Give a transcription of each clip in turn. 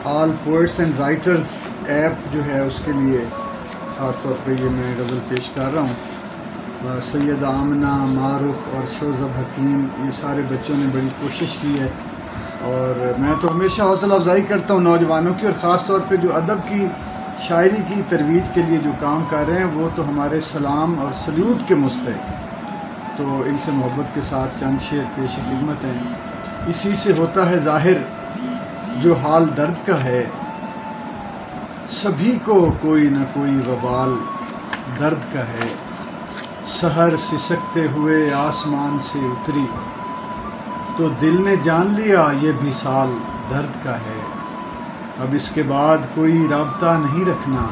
All poets and writers app جو ہے اس کے لیے خاص طور پہ یہ میں غزل پیش کر رہا ہوں. سید آمنہ، معروف اور شوذب حکیم، یہ سارے بچوں نے بڑی کوشش کی ہے، اور میں تو ہمیشہ حوصلہ افزائی کرتا ہوں نوجوانوں کی، اور خاص طور پہ جو ادب کی شاعری کی ترویج کے لیے جو کام کر رہے ہیں وہ تو ہمارے سلام اور سلیوٹ کے مستحق. تو ان سے محبت کے ساتھ چند شعر پیش خدمت ہیں. اسی سے ہوتا ہے ظاہر جو حال درد کا ہے، سبھی کو کوئی نہ کوئی وبال درد کا ہے. سحر سسکتے ہوئے آسمان سے اتری تو دل نے جان لیا یہ بھی سال درد کا ہے. اب اس کے بعد کوئی رابطہ نہیں رکھنا،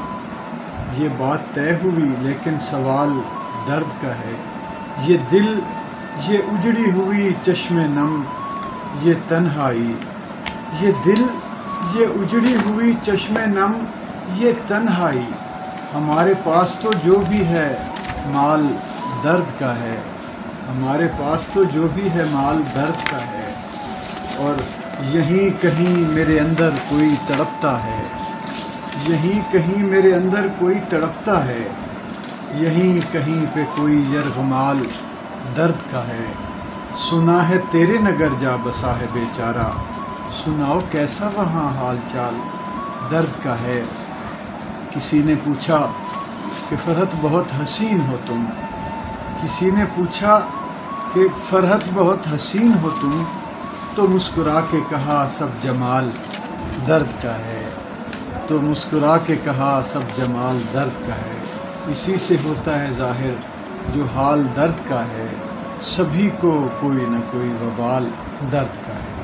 یہ بات طے ہوئی لیکن سوال درد کا ہے. یہ دل، یہ اجڑی ہوئی چشم نم، یہ تنہائی. یہ دل، یہ اجڑی ہوئی چشم نم، یہ تنہائی. ہمارے پاس تو جو بھی ہے مال درد کا ہے. ہمارے پاس تو جو بھی ہے مال درد کا ہے. اور یہیں کہیں میرے اندر کوئی تڑپتا ہے، یہیں کہیں میرے اندر کوئی تڑپتا ہے. یہیں کہیں پہ کوئی یرغمال درد کا ہے. سنا ہے تیرے نگر جا بسا ہے بیچارہ، سناؤ کیسا وہاں حال چال درد کا ہے. کسی نے پوچھا کہ فرحت بہت حسین ہو تم، کسی نے پوچھا کہ فرحت بہت حسین ہو تم، تو مسکرا کے کہا سب جمال درد کا ہے. تو مسکرا کے کہا سب جمال درد کا ہے. اسی سے ہوتا ہے ظاہر جو حال درد کا ہے، سبھی کو کوئی نہ کوئی وبال درد کا ہے.